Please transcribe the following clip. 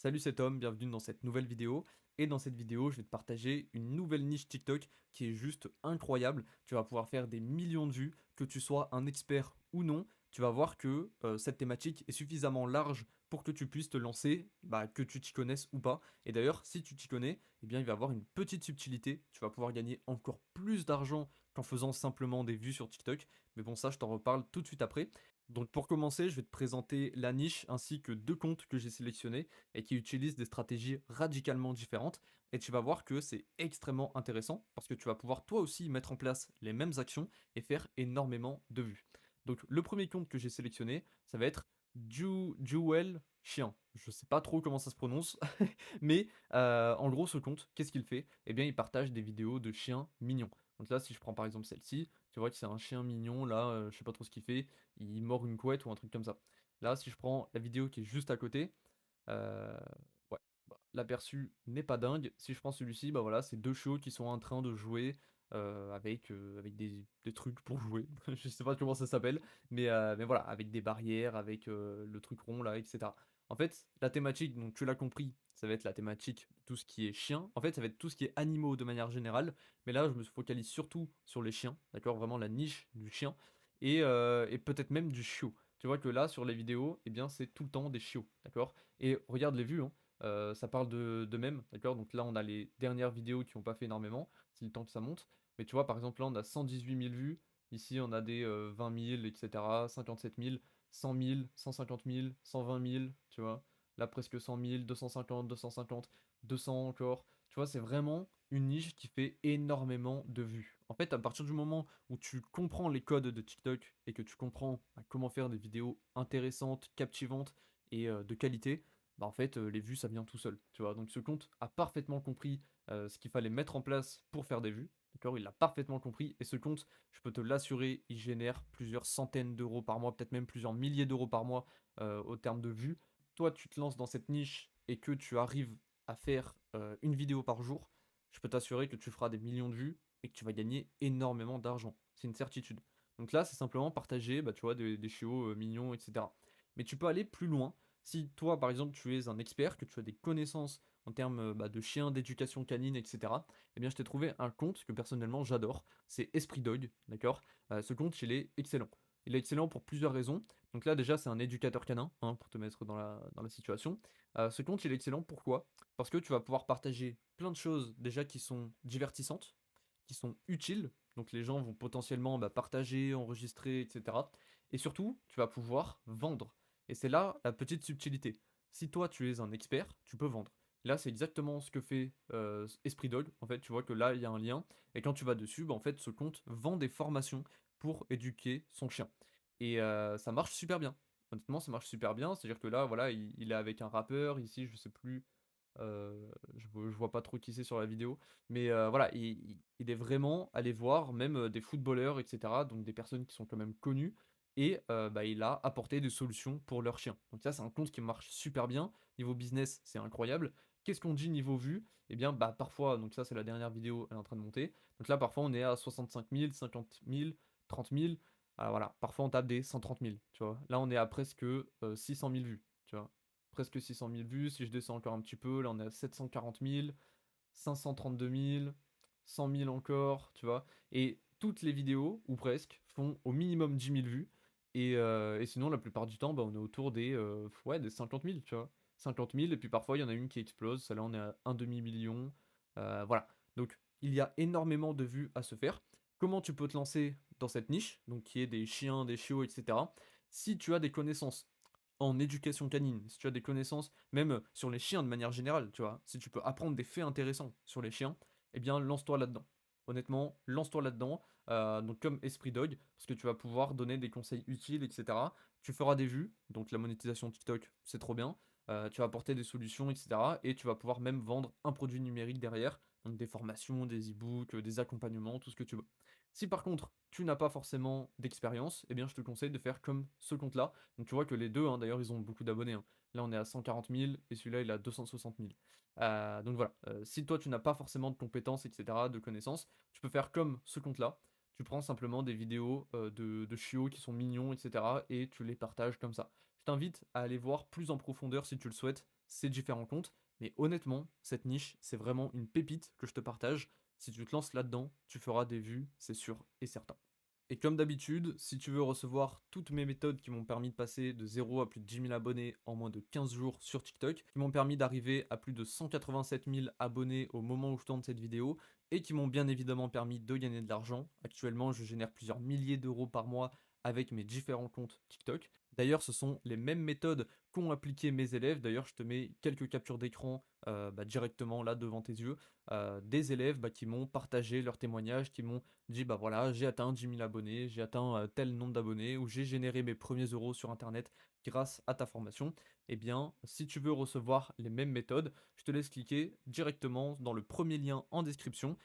Salut, c'est Tom, bienvenue dans cette nouvelle vidéo. Et dans cette vidéo, je vais te partager une nouvelle niche TikTok qui est juste incroyable. Tu vas pouvoir faire des millions de vues, que tu sois un expert ou non. Tu vas voir que cette thématique est suffisamment large pour que tu puisses te lancer, que tu t'y connaisses ou pas. Et d'ailleurs, si tu t'y connais, eh bien, il va y avoir une petite subtilité. Tu vas pouvoir gagner encore plus d'argent qu'en faisant simplement des vues sur TikTok. Mais bon, ça, je t'en reparle tout de suite après. Donc pour commencer, je vais te présenter la niche ainsi que deux comptes que j'ai sélectionnés et qui utilisent des stratégies radicalement différentes. Et tu vas voir que c'est extrêmement intéressant parce que tu vas pouvoir toi aussi mettre en place les mêmes actions et faire énormément de vues. Donc le premier compte que j'ai sélectionné, ça va être Jewel Chien. Je sais pas trop comment ça se prononce, mais en gros ce compte, qu'est-ce qu'il fait? Eh bien il partage des vidéos de chiens mignons. Donc là si je prends par exemple celle-ci, tu vois que c'est un chien mignon, là je sais pas trop ce qu'il fait, il mord une couette ou un truc comme ça. Là si je prends la vidéo qui est juste à côté, Heu, ouais, l'aperçu n'est pas dingue. Si je prends celui-ci, bah, voilà, c'est 2 chiots qui sont en train de jouer, avec des trucs pour jouer. Je sais pas comment ça s'appelle, mais voilà, avec des barrières, avec, le truc rond là, et cetera. En fait, la thématique, donc tu l'as compris, ça va être la thématique de tout ce qui est chien. En fait, ça va être tout ce qui est animaux de manière générale, mais là, je me focalise surtout sur les chiens, d'accord? Vraiment la niche du chien et peut-être même du chiot. Tu vois que là, sur les vidéos, eh bien, c'est tout le temps des chiots, d'accord? Et regarde les vues, hein, ça parle de mèmes, d'accord? Donc là, on a les dernières vidéos qui ont pas fait énormément, c'est le temps que ça monte. Mais tu vois, par exemple, là, on a 118 000 vues. Ici, on a des 20 000, etc. 57 000, 100 000, 150 000, 120 000, tu vois? Là, presque 100 000, 250, 250, 200 encore. Tu vois, c'est vraiment une niche qui fait énormément de vues. En fait, à partir du moment où tu comprends les codes de TikTok et que tu comprends comment faire des vidéos intéressantes, captivantes et de qualité, en fait, les vues, ça vient tout seul, tu vois? Donc ce compte a parfaitement compris, ce qu'il fallait mettre en place pour faire des vues, d'accord? Il l'a parfaitement compris et ce compte, je peux te l'assurer, il génère plusieurs centaines d'euros par mois, peut-être même plusieurs milliers d'euros par mois, au terme de vues. Toi, tu te lances dans cette niche et que tu arrives à faire, une vidéo par jour, je peux t'assurer que tu feras des millions de vues et que tu vas gagner énormément d'argent. C'est une certitude. Donc là, c'est simplement partager, tu vois, des chiots, mignons et cetera. Mais tu peux aller plus loin. Si toi, par exemple, tu es un expert, que tu as des connaissances en termes, de chiens, d'éducation canine et cetera, eh bien, je t'ai trouvé un compte que personnellement j'adore, c'est Esprit Dog, d'accord? Ce compte, il est excellent. Il est excellent pour plusieurs raisons. Donc là, déjà, c'est un éducateur canin, hein, pour te mettre dans la situation. Ce compte, il est excellent, pourquoi? Parce que tu vas pouvoir partager plein de choses, déjà, qui sont divertissantes, qui sont utiles, donc les gens vont potentiellement, partager, enregistrer et cetera et surtout, tu vas pouvoir vendre. Et c'est là la petite subtilité. Si toi tu es un expert, tu peux vendre. Là, c'est exactement ce que fait Esprit Dog. En fait, tu vois que là, il y a un lien. Et quand tu vas dessus, en fait, ce compte vend des formations pour éduquer son chien. Et ça marche super bien. Honnêtement, ça marche super bien. C'est-à-dire que là, voilà, il est avec un rappeur. Ici, je sais plus. Je vois pas trop qui c'est sur la vidéo. Mais voilà, il est vraiment allé voir même des footballeurs, etc. Donc des personnes qui sont quand même connues et il a apporté des solutions pour leurs chiens. Donc ça, c'est un compte qui marche super bien. Niveau business, c'est incroyable. Qu'est-ce qu'on dit niveau vue? Eh bien, parfois, donc ça, c'est la dernière vidéo, elle est en train de monter. Donc là, parfois, on est à 65 000, 50 000, 30 000. Ah, voilà, parfois, on tape des 130 000, tu vois. Là, on est à presque 600 000 vues, tu vois. Presque 600 000 vues. Si je descends encore un petit peu, là, on est à 740 000, 532 000, 100 000 encore, tu vois. Et toutes les vidéos, ou presque, font au minimum 10 000 vues. Et sinon, la plupart du temps, on est autour des 50 000, tu vois. 50 000, et puis parfois, il y en a une qui explose. Celle-là, on est à un demi-million. Voilà. Donc, il y a énormément de vues à se faire. Comment tu peux te lancer dans cette niche, donc qui est des chiens, des chiots, etc. Si tu as des connaissances en éducation canine, si tu as des connaissances même sur les chiens de manière générale, tu vois, si tu peux apprendre des faits intéressants sur les chiens, eh bien lance-toi là-dedans. Honnêtement, lance-toi là-dedans, donc comme Esprit Dog, parce que tu vas pouvoir donner des conseils utiles, etc. Tu feras des vues, donc la monétisation TikTok, c'est trop bien. Tu vas apporter des solutions, etc. Et tu vas pouvoir même vendre un produit numérique derrière, donc des formations, des e-books, des accompagnements, tout ce que tu veux. Si par contre, tu n'as pas forcément d'expérience, eh bien je te conseille de faire comme ce compte-là. Donc tu vois que les deux, hein, d'ailleurs, ils ont beaucoup d'abonnés, hein. Là, on est à 140 000 et celui-là, il a 260 000. Donc voilà, si toi, tu n'as pas forcément de compétences, etc., de connaissances, tu peux faire comme ce compte-là. Tu prends simplement des vidéos de chiots qui sont mignons, etc., et tu les partages comme ça. Je t'invite à aller voir plus en profondeur si tu le souhaites ces différents comptes. Mais honnêtement, cette niche, c'est vraiment une pépite que je te partage. Si tu te lances là-dedans, tu feras des vues, c'est sûr et certain. Et comme d'habitude, si tu veux recevoir toutes mes méthodes qui m'ont permis de passer de 0 à plus de 10 000 abonnés en moins de 15 jours sur TikTok, qui m'ont permis d'arriver à plus de 187 000 abonnés au moment où je tourne cette vidéo, et qui m'ont bien évidemment permis de gagner de l'argent. Actuellement, je génère plusieurs milliers d'euros par mois avec mes différents comptes TikTok. D'ailleurs, ce sont les mêmes méthodes qu'ont appliqué mes élèves. D'ailleurs, je te mets quelques captures d'écran directement là devant tes yeux, des élèves qui m'ont partagé leurs témoignages, qui m'ont dit bah voilà, j'ai atteint 10 000 abonnés, j'ai atteint tel nombre d'abonnés, ou j'ai généré mes premiers euros sur internet grâce à ta formation. Eh bien, si tu veux recevoir les mêmes méthodes, je te laisse cliquer directement dans le premier lien en description